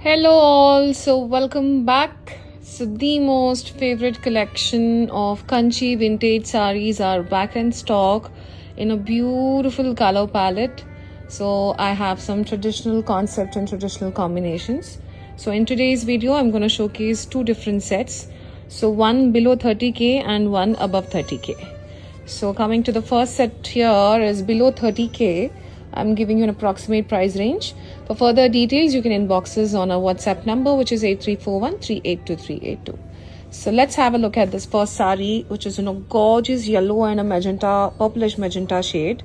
Hello all, so welcome back. So the most favorite collection of Kanchi vintage sarees are back in stock in a beautiful color palette. So I have some traditional concept and traditional combinations. So in today's video I'm going to showcase two different sets. So one below 30k and one above 30k. So coming to the first set here is below 30k. I'm giving you an approximate price range. For further details, you can inbox us on our WhatsApp number, which is 8341382382. So let's have a look at this first saree, which is in a gorgeous yellow and a magenta, purplish magenta shade.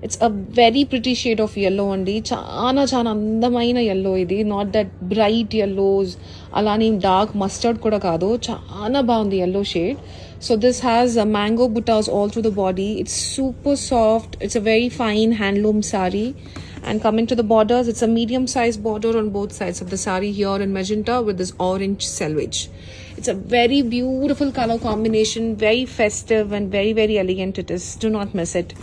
It's a very pretty shade of yellow andi. Chana andamaina yellow idi. Not that bright yellows, alani dark mustard kuda kaado. Chana baundi yellow shade. So this has mango buttas all through the body. It's super soft. It's a very fine handloom sari. And coming to the borders, it's a medium sized border on both sides of the sari here in magenta with this orange selvage. It's a very beautiful color combination, very festive and very elegant it is. Do not miss it.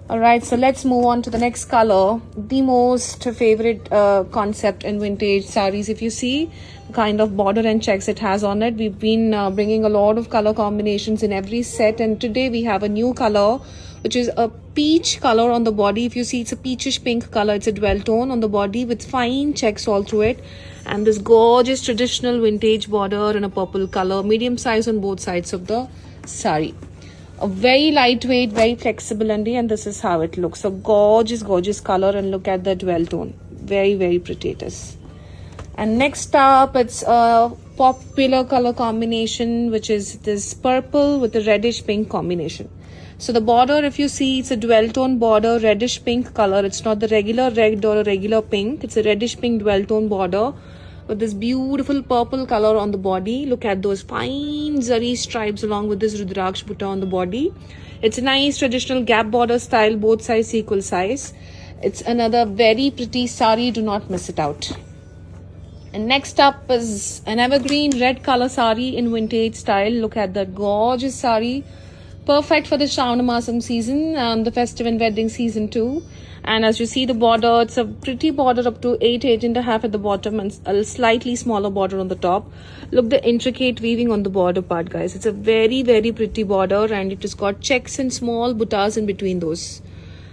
Alright, so let's move on to the next color. The most favorite concept in vintage sarees. If you see the kind of border and checks it has on it, we've been bringing a lot of color combinations in every set, and today we have a new color which is a peach color on the body. If you see, it's a peachish pink color. It's a dual tone on the body with fine checks all through it, and this gorgeous traditional vintage border in a purple color, medium size on both sides of the saree. A very lightweight, very flexible and this is how it looks. A gorgeous color, and look at the dual tone. Very pretty it is. And next up, it's a popular color combination, which is this purple with a reddish pink combination. So the border, if you see, it's a dual tone border, reddish pink color. It's not the regular red or a regular pink. It's a reddish pink dual tone border with this beautiful purple color on the body. Look at those fine zari stripes along with this rudraksh butta on the body. It's a nice traditional gap border style, both sides equal size. It's another very pretty sari. Do not miss it out. And next up is an evergreen red color sari in vintage style. Look at that gorgeous sari. Perfect for the Shravan Masam season and the festive and wedding season too. And as you see the border, it's a pretty border up to 8.5 at the bottom and a slightly smaller border on the top. Look the intricate weaving on the border part, guys. It's a very pretty border, and it has got checks and small buttas in between those.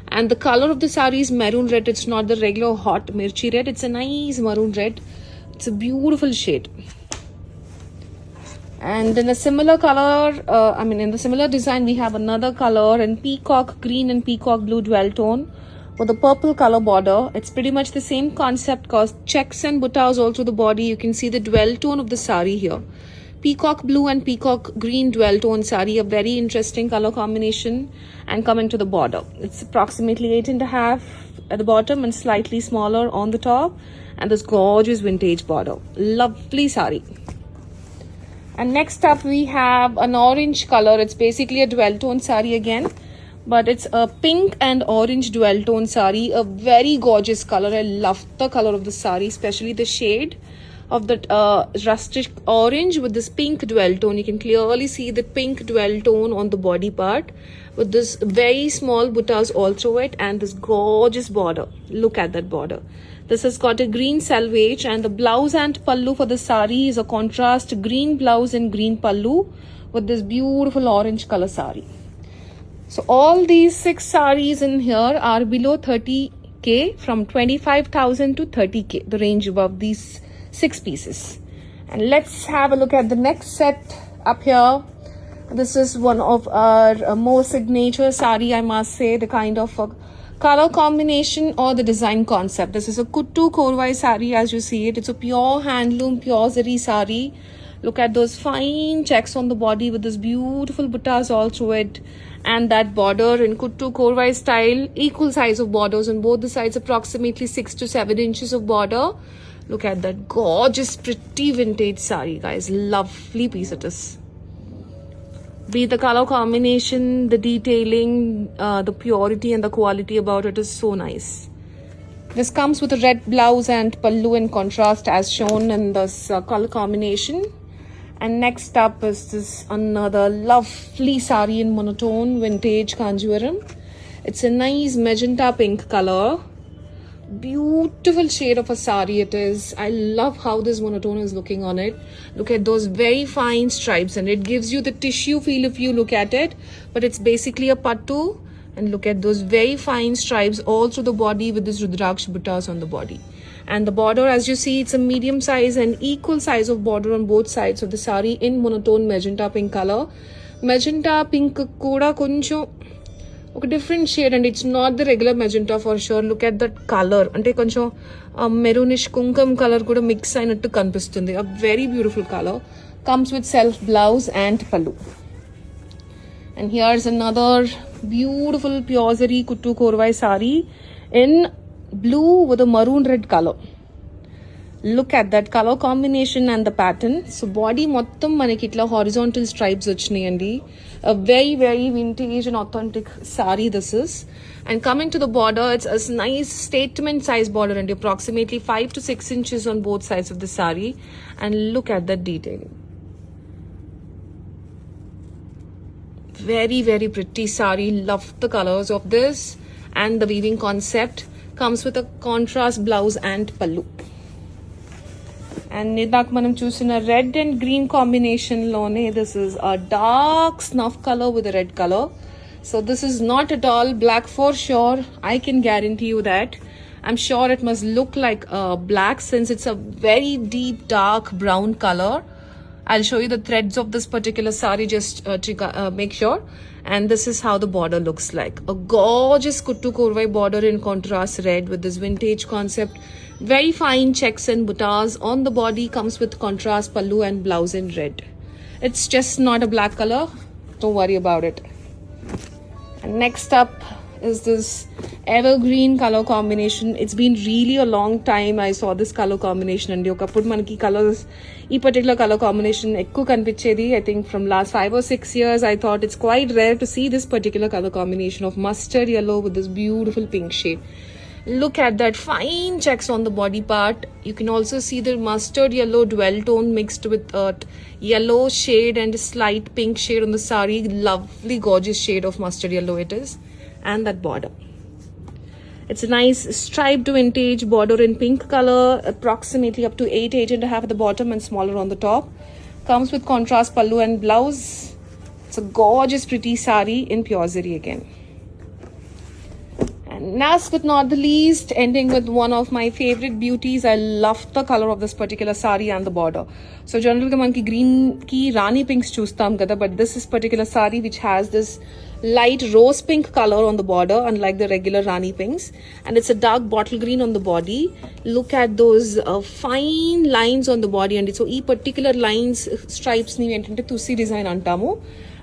And the color of the saree is maroon red. It's not the regular hot mirchi red. It's a nice maroon red. It's a beautiful shade. And in a similar color, in the similar design, we have another color in peacock green and peacock blue dual tone with a purple color border. It's pretty much the same concept, cause checks and buttas all through the body. You can see the dual tone of the sari here. Peacock blue and peacock green dual tone sari, a very interesting color combination. And coming to the border, it's approximately 8.5 at the bottom and slightly smaller on the top. And this gorgeous vintage border. Lovely sari. And next up we have an orange color. It's basically a dual tone sari again, but it's a pink and orange dual tone sari. A very gorgeous color. I love the color of the sari, especially the shade of the rustic orange with this pink dual tone. You can clearly see the pink dual tone on the body part with this very small buttas all through it and this gorgeous border. Look at that border. This has got a green selvage, and the blouse and pallu for the sari is a contrast green blouse and green pallu with this beautiful orange color sari. So all these 6 saris in here are below 30k, from 25,000 to 30k, the range above these 6 pieces. And let's have a look at the next set up here. This is one of our more signature sari, I must say, the kind of color combination or the design concept. This is a kuttu korwai sari as you see it. It's a pure handloom, pure zari sari. Look at those fine checks on the body with this beautiful buttas all through it. And that border in kuttu korwai style, equal size of borders on both the sides, approximately 6 to 7 inches of border. Look at that gorgeous, pretty vintage sari, guys. Lovely piece it is. Be the color combination, the detailing, the purity and the quality about it is so nice. This comes with a red blouse and pallu in contrast as shown in this color combination. And next up is this another lovely sari in monotone vintage Kanjivaram. It's a nice magenta pink color Beautiful shade of a sari it is. I love how this monotone is looking on it. Look at those very fine stripes, and it gives you the tissue feel if you look at it, but it's basically a pattu. And look at those very fine stripes all through the body with this Rudraksh buttas on the body. And the border, as you see, it's a medium size and equal size of border on both sides of the sari in monotone magenta pink color. Magenta pink kuda koncham ఒక different shade అండి. It's not the regular magenta for sure. Look at that colour, అంటే కొంచెం maroonish kumkum colour కూడా mix అయినట్టు కనిపిస్తుంది. A very beautiful colour. Comes with self blouse and pallu. And here's another beautiful pure kuttu korvai sari in blue with a maroon red colour. Look at that colour combination and the pattern. So body మొత్తం మనకి ఇట్లా horizontal stripes వచ్చినాయండి. A very, very vintage and authentic sari this is. And coming to the border, it's a nice statement size border and approximately 5 to 6 inches on both sides of the sari. And look at that detailing. Very, very pretty sari. Love the colors of this, and the weaving concept comes with a contrast blouse and pallu. And ఇందాక మనం చూసిన red and green కాంబినేషన్లోనే this is a dark snuff colour with red colour. So this is not at all black for sure. I can guarantee you that. I'm sure it must look like black since it's a very deep dark brown colour. I'll show you the threads of this particular sari just to make sure. And this is how the border looks like. A gorgeous kuttu korvai border in contrast red with this vintage concept. Very fine checks and buttas on the body. Comes with contrast pallu and blouse in red. It's just not a black color. Don't worry about it. And next up is this evergreen color combination. It's been really a long time I saw this color combination, and okappudu manaki colors ee particular color combination ekku kanipichedi. I think from last 5 or 6 years I thought it's quite rare to see this particular color combination of mustard yellow with this beautiful pink shade. Look at that fine checks on the body part. You can also see the mustard yellow dwell tone mixed with yellow shade and slight pink shade on the sari. Lovely gorgeous shade of mustard yellow it is. And that border, it's a nice striped vintage border in pink color, approximately up to 8.5 at the bottom and smaller on the top. Comes with contrast pallu and blouse. It's a gorgeous pretty sari in pure zari again. And last but not the least, ending with one of my favorite beauties. I love the color of this particular sari and the border. So generally manki green ki rani pinks chustam kada, but this is particular sari which has this light rose pink color on the border, unlike the regular rani pinks, and it's a dark bottle green on the body. Look at those fine lines on the body, and so ee particular lines stripes ni entante tusi design antamu.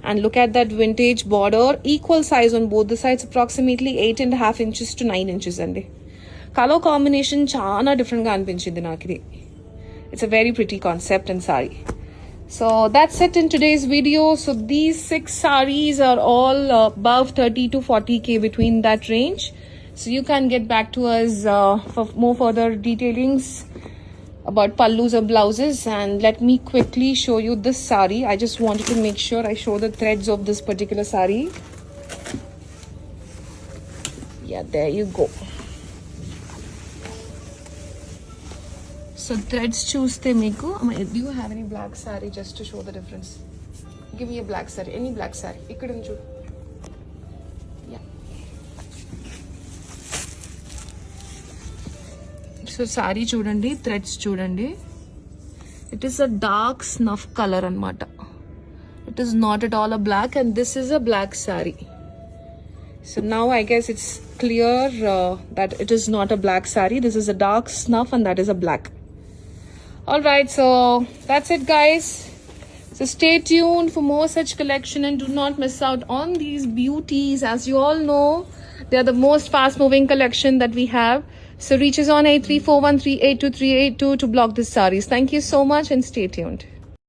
And look at that vintage border, equal size on both the sides, approximately 8.5 inches to 9 inches andi. Color combination chaana different ga anpinchindi nakidi. It's a very pretty concept and sari. So that's it in today's video. So these 6 sarees are all above 30 to 40k, between that range. So you can get back to us for more further detailings about pallus or blouses. And let me quickly show you this sari. I just wanted to make sure I show the threads of this particular sari. Yeah, there you go. So threads చూస్తే మీకు, do you have any black saree just to show the difference? Give me a black saree, any black saree. ఇక్కడ నుంచి చూడు. Yeah. So saree చూడండి, threads చూడండి. It is a dark snuff color అన్నమాట. It is not at all a black, and this is a black saree. So now I guess it's clear that it is not a black saree. This is a dark snuff and that is a black. Alright, so that's it guys. So stay tuned for more such collection, and do not miss out on these beauties. As you all know, they are the most fast moving collection that we have. So reach us on 8341382382 to block these sarees. Thank you so much and stay tuned.